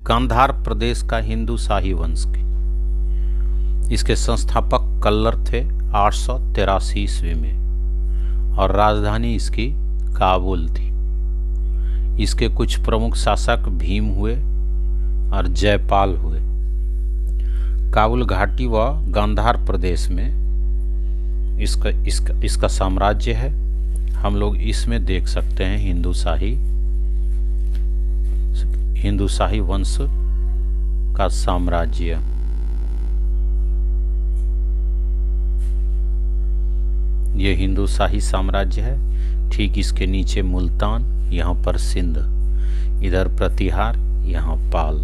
गांधार प्रदेश का हिंदू शाही वंश के इसके संस्थापक कल्लर थे 883 ईस्वी में और राजधानी इसकी काबुल थी। इसके कुछ प्रमुख शासक भीम हुए और जयपाल हुए। काबुल घाटी व गांधार प्रदेश में इसका साम्राज्य है। हम लोग इसमें देख सकते हैं हिंदू शाही वंश का साम्राज्य। ये हिंदू शाही साम्राज्य है। ठीक इसके नीचे मुल्तान, यहाँ पर सिंध, इधर प्रतिहार, यहाँ पाल।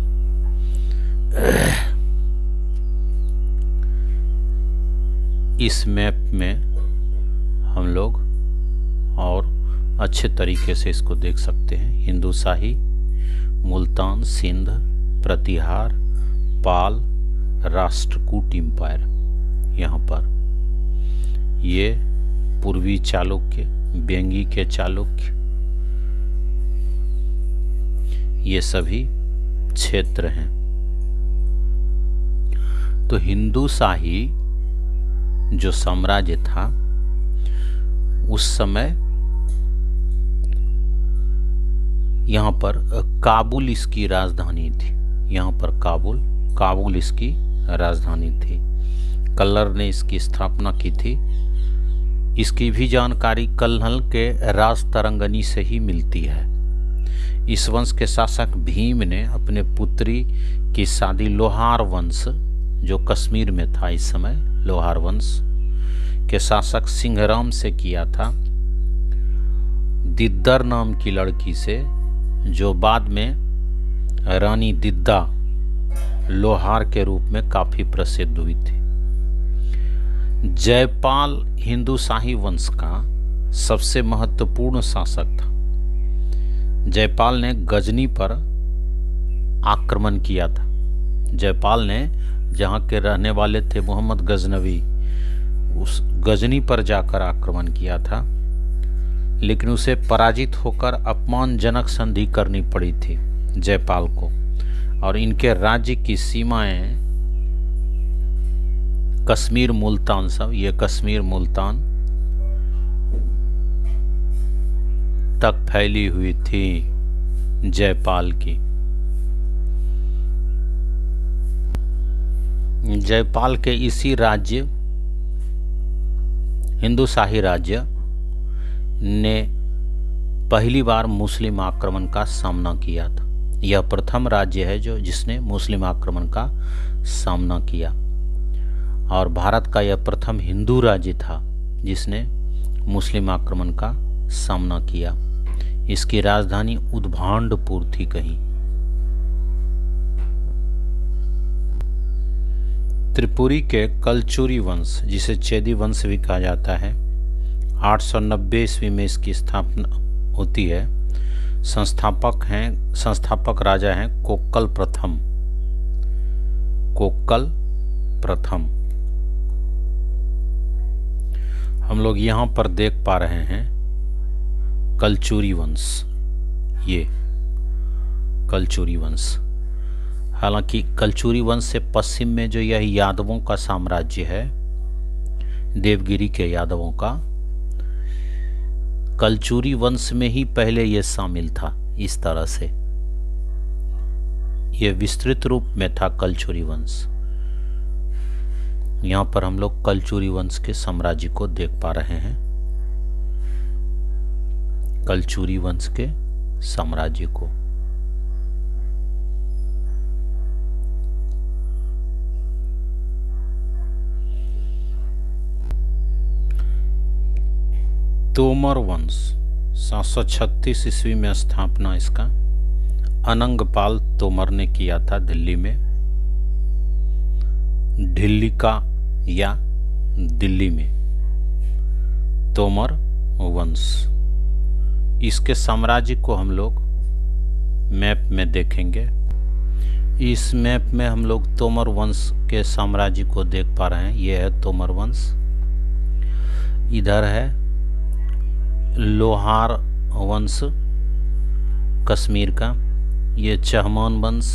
इस मैप में हम लोग और अच्छे तरीके से इसको देख सकते हैं। हिंदू शाही, मुल्तान, सिंध, प्रतिहार, पाल, राष्ट्रकूट एम्पायर। यहाँ पर ये पूर्वी चालुक्य, बेंगी के चालुक्य, ये सभी क्षेत्र हैं। तो हिंदू शाही जो साम्राज्य था उस समय यहाँ पर काबुल इसकी राजधानी थी। यहाँ पर काबुल इसकी राजधानी थी। कल्लर ने इसकी स्थापना की थी। इसकी भी जानकारी कल्हल के राजतरंगनी से ही मिलती है। इस वंश के शासक भीम ने अपने पुत्री की शादी लोहार वंश, जो कश्मीर में था इस समय, लोहार वंश के शासक सिंहराम से किया था, दिद्दर नाम की लड़की से, जो बाद में रानी दिद्दा लोहार के रूप में काफी प्रसिद्ध हुई थी। जयपाल हिंदू शाही वंश का सबसे महत्वपूर्ण शासक था। जयपाल ने गजनी पर आक्रमण किया था। जयपाल ने जहाँ के रहने वाले थे मोहम्मद गजनवी, उस गजनी पर जाकर आक्रमण किया था, लेकिन उसे पराजित होकर अपमानजनक संधि करनी पड़ी थी जयपाल को। और इनके राज्य की सीमाएं कश्मीर, मुल्तान, सब ये कश्मीर, मुल्तान तक फैली हुई थी जयपाल की। जयपाल के इसी राज्य, हिंदू शाही राज्य ने पहली बार मुस्लिम आक्रमण का सामना किया था। यह प्रथम राज्य है जिसने मुस्लिम आक्रमण का सामना किया, और भारत का यह प्रथम हिंदू राज्य था जिसने मुस्लिम आक्रमण का सामना किया। इसकी राजधानी उद्भांडपुर थी कहीं। त्रिपुरी के कलचुरी वंश, जिसे चेदी वंश भी कहा जाता है, 890 ईस्वी में इसकी स्थापना होती है। संस्थापक राजा हैं कोक्कल प्रथम। हम लोग यहाँ पर देख पा रहे हैं कलचुरी वंश, ये कलचुरी वंश। हालांकि कलचुरी वंश से पश्चिम में जो यह यादवों का साम्राज्य है, देवगिरी के यादवों का, कलचुरी वंश में ही पहले ये शामिल था। इस तरह से ये विस्तृत रूप में था कलचुरी वंश। यहाँ पर हम लोग कलचुरी वंश के साम्राज्य को देख पा रहे हैं, कलचुरी वंश के साम्राज्य को। तोमर वंश 736 ईस्वी में स्थापना इसका अनंगपाल तोमर ने किया था दिल्ली में, दिल्ली में तोमर वंश। इसके साम्राज्य को हम लोग मैप में देखेंगे। इस मैप में हम लोग तोमर वंश के साम्राज्य को देख पा रहे हैं। यह है तोमर वंश, इधर है लोहार वंश कश्मीर का, ये चहमान वंश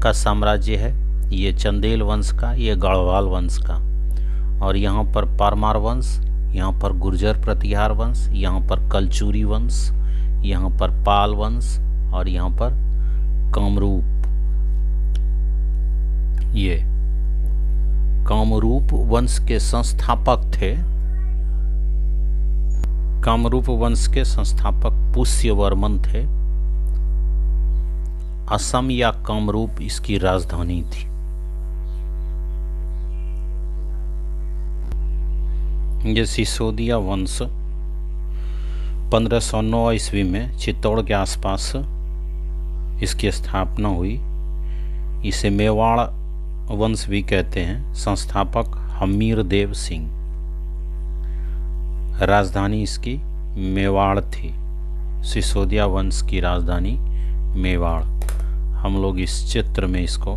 का साम्राज्य है, ये चंदेल वंश का, ये गढ़वाल वंश का। और यहाँ पर परमार वंश, यहाँ पर गुर्जर प्रतिहार वंश, यहाँ पर कलचुरी वंश, यहाँ पर पाल वंश और यहाँ पर कामरूप। ये कामरूप वंश के संस्थापक थे। कामरूप वंश के संस्थापक पुष्यवर्मन थे। असम या कामरूप इसकी राजधानी थी। ये सिसोदिया वंश 1509 ईस्वी में चित्तौड़ के आसपास इसकी स्थापना हुई। इसे मेवाड़ वंश भी कहते हैं। संस्थापक हमीर देव सिंह। राजधानी इसकी मेवाड़ थी। सिसोदिया वंश की राजधानी मेवाड़। हम लोग इस चित्र में इसको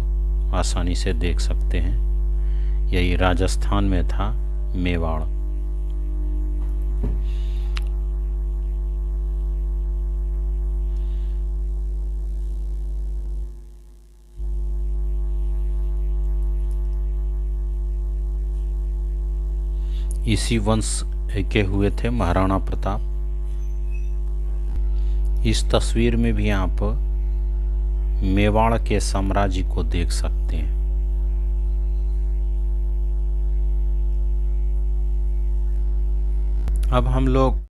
आसानी से देख सकते हैं। यही राजस्थान में था मेवाड़। इसी वंश के हुए थे महाराणा प्रताप। इस तस्वीर में भी आप मेवाड़ के साम्राज्य को देख सकते हैं। अब हम लोग